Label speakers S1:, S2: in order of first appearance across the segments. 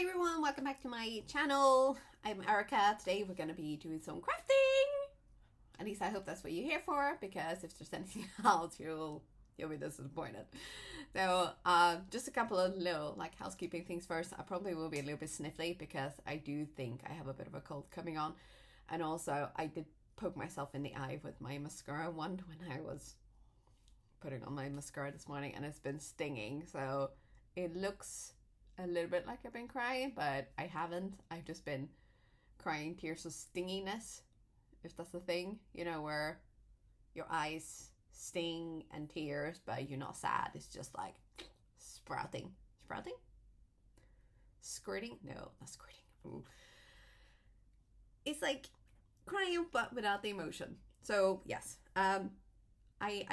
S1: Hi everyone, welcome back to my channel. I'm Erica. Today we're going to be doing some crafting. At least I hope that's what you're here for, because if there's anything else, you'll be disappointed. So just a couple of little housekeeping things first. I probably will be a little bit sniffly because I do think I have a bit of a cold coming on. And also I did poke myself in the eye with my mascara wand when I was putting on my mascara this morning, and it's been stinging. So it looks a little bit like I've been crying, but I haven't. I've just been crying tears of stinginess, if that's the thing, you know, where your eyes sting and tears, but you're not sad. It's just like sprouting, squirting. No, not squirting. Ooh. It's like crying, but without the emotion. So yes, I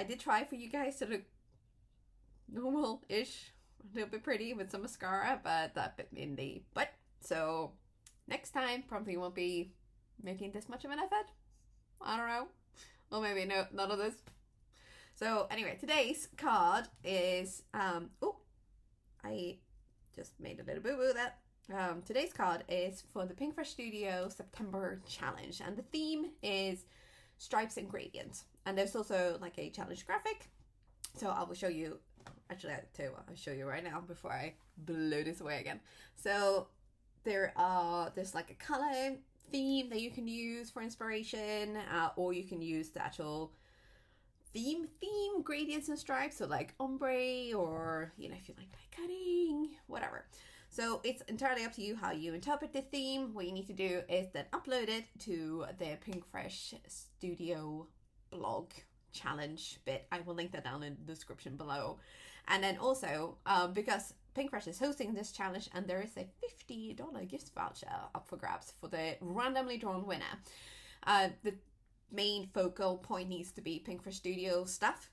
S1: did try for you guys to look normal-ish, a little bit pretty with some mascara, but that bit me in the butt. So next time probably won't be making this much of an effort. I don't know. Or maybe no, none of this. So anyway, today's card is I just made a little boo-boo there. Today's card is for the Pinkfresh Studio September Challenge, and the theme is stripes and gradients. And there's also like a challenge graphic. So I will show you. Actually, I'll tell you what, I'll show you right now before I blow this away again. So there's like a color theme that you can use for inspiration, or you can use the actual theme gradients and stripes, so like ombre, or you know, if you like die cutting, whatever. So it's entirely up to you how you interpret the theme. What you need to do is then upload it to the Pinkfresh Studio blog challenge bit. I will link that down in the description below. And then also, because Pinkfresh is hosting this challenge, and there is a $50 gift voucher up for grabs for the randomly drawn winner. The main focal point needs to be Pinkfresh Studio stuff,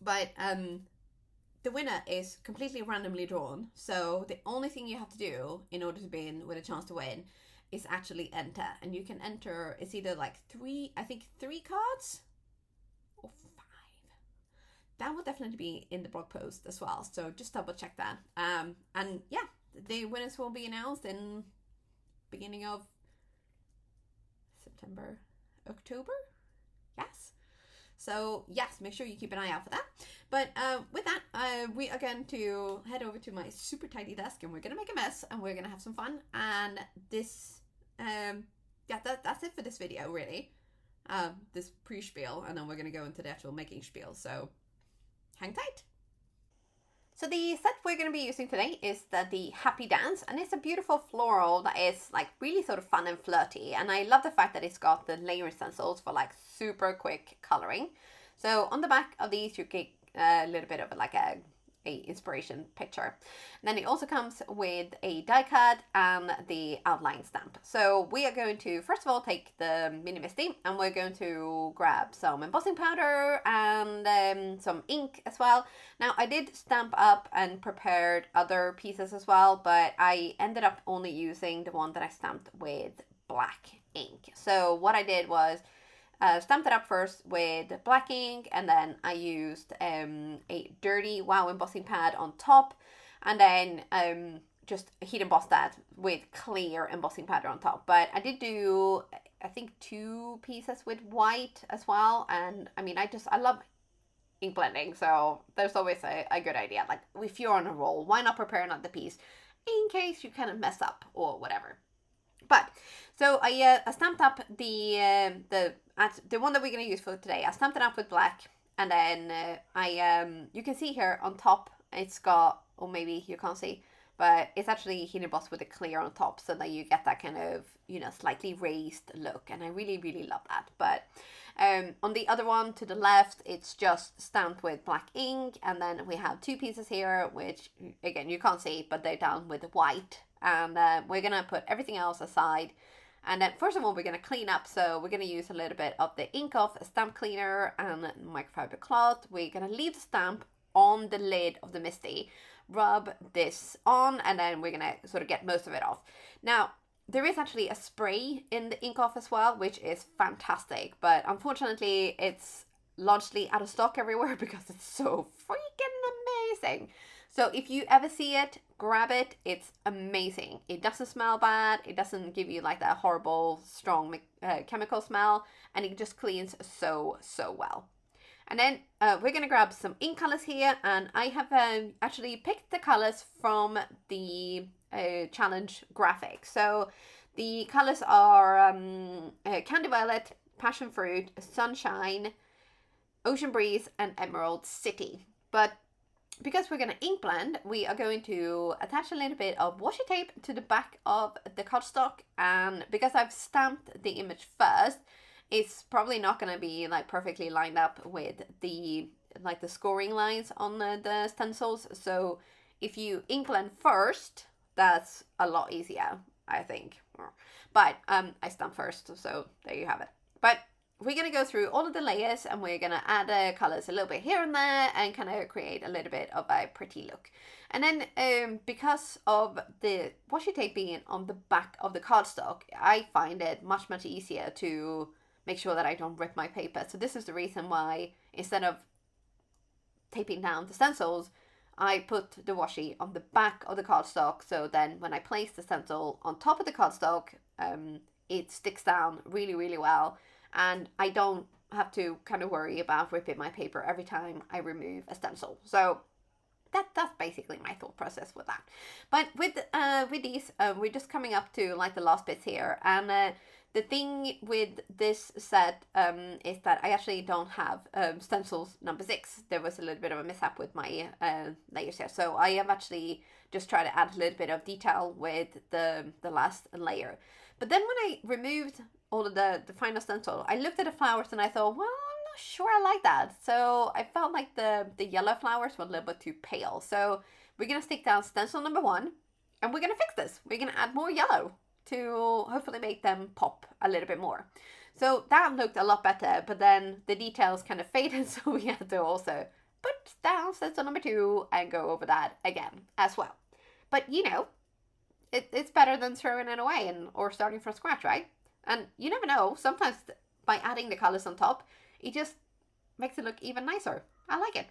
S1: but the winner is completely randomly drawn. So the only thing you have to do in order to be in with a chance to win is actually enter. And you can enter, it's either like three cards or 5. That will definitely be in the blog post as well, so just double check that. And yeah, the winners will be announced in beginning of September, October. Yes, so yes, make sure you keep an eye out for that. But with that, we are going to head over to my super tidy desk, and we're gonna make a mess, and we're gonna have some fun. And this that's it for this video, really. This pre-spiel, and then we're gonna go into the actual making spiel, so hang tight. So the set we're going to be using today is the Happy Dance, and it's a beautiful floral that is like really sort of fun and flirty, and I love the fact that it's got the layering stencils for like super quick coloring. So on the back of these you get a little bit of like a inspiration picture. And then it also comes with a die cut and the outline stamp. So we are going to first of all take the mini Misty, and we're going to grab some embossing powder and some ink as well. Now I did stamp up and prepared other pieces as well, but I ended up only using the one that I stamped with black ink. So what I did was stamped it up first with black ink, and then I used a dirty Wow embossing pad on top, and then just heat embossed that with clear embossing powder on top. But I did do, I think, 2 pieces with white as well, and I mean, I love ink blending, so there's always a good idea. Like, if you're on a roll, why not prepare another piece in case you kind of mess up or whatever. But so I stamped up the one that we're going to use for today. I stamped it up with black, and then you can see here on top it's got, or maybe you can't see, but it's actually heat embossed with a clear on top, so that you get that kind of, you know, slightly raised look, and I really love that. But on the other one to the left, it's just stamped with black ink, and then we have 2 pieces here, which again you can't see, but they're done with white. And we're going to put everything else aside. And then first of all, we're going to clean up. So we're going to use a little bit of the ink off stamp cleaner and microfiber cloth. We're going to leave the stamp on the lid of the Misty, rub this on, and then we're going to sort of get most of it off. Now, there is actually a spray in the ink off as well, which is fantastic. But unfortunately, it's largely out of stock everywhere because it's so freaking amazing. So if you ever see it, grab it. It's amazing. It doesn't smell bad. It doesn't give you like that horrible, strong chemical smell. And it just cleans so, so well. And then we're going to grab some ink colors here. And I have actually picked the colors from the challenge graphic. So the colors are Candy Violet, Passion Fruit, Sunshine, Ocean Breeze, and Emerald City. But because we're going to ink blend, we are going to attach a little bit of washi tape to the back of the cardstock. And because I've stamped the image first, it's probably not going to be like perfectly lined up with the scoring lines on the stencils. So if you ink blend first, that's a lot easier, I think. But I stamped first, so there you have it. But we're going to go through all of the layers and we're going to add colors a little bit here and there and kind of create a little bit of a pretty look. And then because of the washi tape being on the back of the cardstock, I find it much, much easier to make sure that I don't rip my paper. So this is the reason why instead of taping down the stencils, I put the washi on the back of the cardstock. So then when I place the stencil on top of the cardstock, it sticks down really, really well. And I don't have to kind of worry about ripping my paper every time I remove a stencil. So that's basically my thought process with that. But with these, we're just coming up to like the last bits here. And the thing with this set is that I actually don't have stencils number 6. There was a little bit of a mishap with my layers here. So I have actually just tried to add a little bit of detail with the last layer. But then when I removed all of the final stencil, I looked at the flowers and I thought, well, I'm not sure I like that. So I felt like the yellow flowers were a little bit too pale. So we're going to stick down stencil number 1 and we're going to fix this. We're going to add more yellow to hopefully make them pop a little bit more. So that looked a lot better, but then the details kind of faded. So we had to also put down stencil number 2 and go over that again as well. But you know, it's better than throwing it away or starting from scratch, right? And you never know, sometimes by adding the colors on top, it just makes it look even nicer. I like it.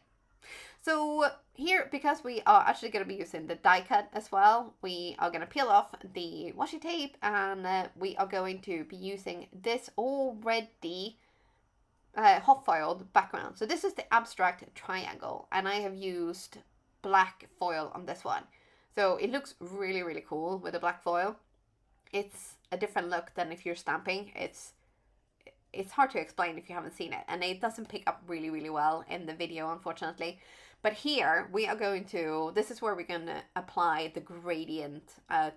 S1: So here, because we are actually going to be using the die cut as well, we are going to peel off the washi tape and we are going to be using this already hot foiled background. So this is the abstract triangle and I have used black foil on this one. So it looks really, really cool with the black foil. It's a different look than if you're stamping. It's hard to explain if you haven't seen it, and it doesn't pick up really, really well in the video, unfortunately. But here we are going to, this is where we're going to apply the gradient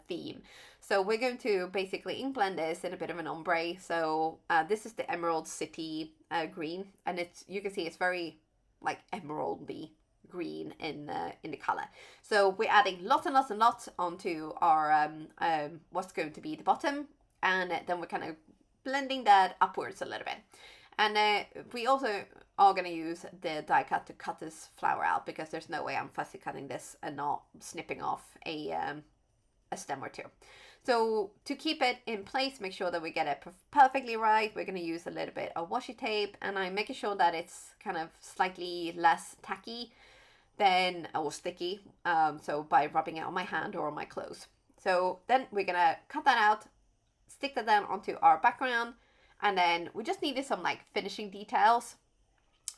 S1: theme. So we're going to basically ink blend this in a bit of an ombre. So this is the Emerald City green, and you can see it's very like emeraldy green in the color. So we're adding lots and lots and lots onto our what's going to be the bottom, and then we're kind of blending that upwards a little bit. And we also are going to use the die cut to cut this flower out, because there's no way I'm fussy cutting this and not snipping off a stem or 2. So to keep it in place, make sure that we get it perfectly right, we're going to use a little bit of washi tape, and I'm making sure that it's kind of slightly less tacky or sticky, so by rubbing it on my hand or on my clothes. So then we're going to cut that out, stick that down onto our background, and then we just needed some like finishing details.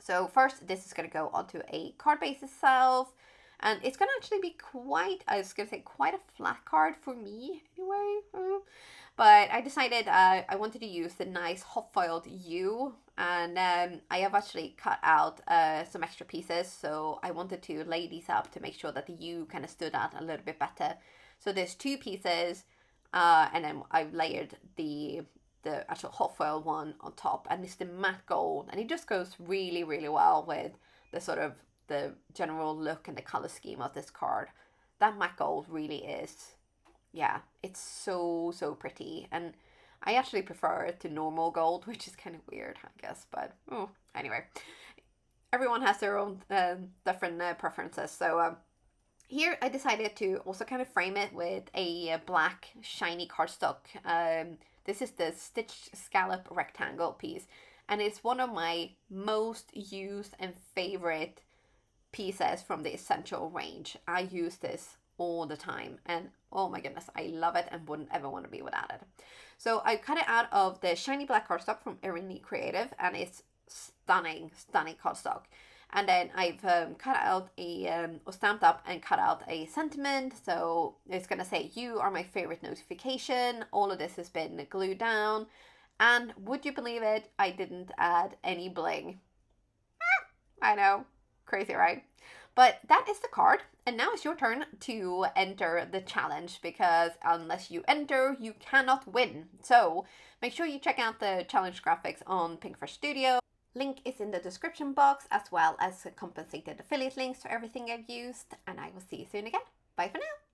S1: So first, this is going to go onto a card base itself, and it's going to actually be quite a flat card for me anyway. But I decided I wanted to use the nice hot foiled U, and I have actually cut out some extra pieces. So I wanted to lay these up to make sure that the U kind of stood out a little bit better. So there's 2 pieces, and then I've layered the actual hot foil one on top, and it's the matte gold, and it just goes really, really well with the sort of the general look and the color scheme of this card. That matte gold really is, yeah, it's so pretty, and I actually prefer it to normal gold, which is kind of weird, I guess, but anyway, everyone has their own different preferences. So here I decided to also kind of frame it with a black shiny cardstock. This is the stitched scallop rectangle piece, and it's one of my most used and favorite pieces from the Essential range. I use this all the time, and oh my goodness, I love it and wouldn't ever want to be without it. So I cut it out of the shiny black cardstock from Erin Creative, and it's stunning cardstock. And then I've cut out or stamped up and cut out a sentiment. So it's gonna say, "You are my favorite notification." All of this has been glued down, and would you believe it, I didn't add any bling. I know, crazy, right? But that is the card, and now it's your turn to enter the challenge, because unless you enter, you cannot win. So make sure you check out the challenge graphics on Pinkfresh Studio. Link is in the description box, as well as compensated affiliate links to everything I've used, and I will see you soon again. Bye for now.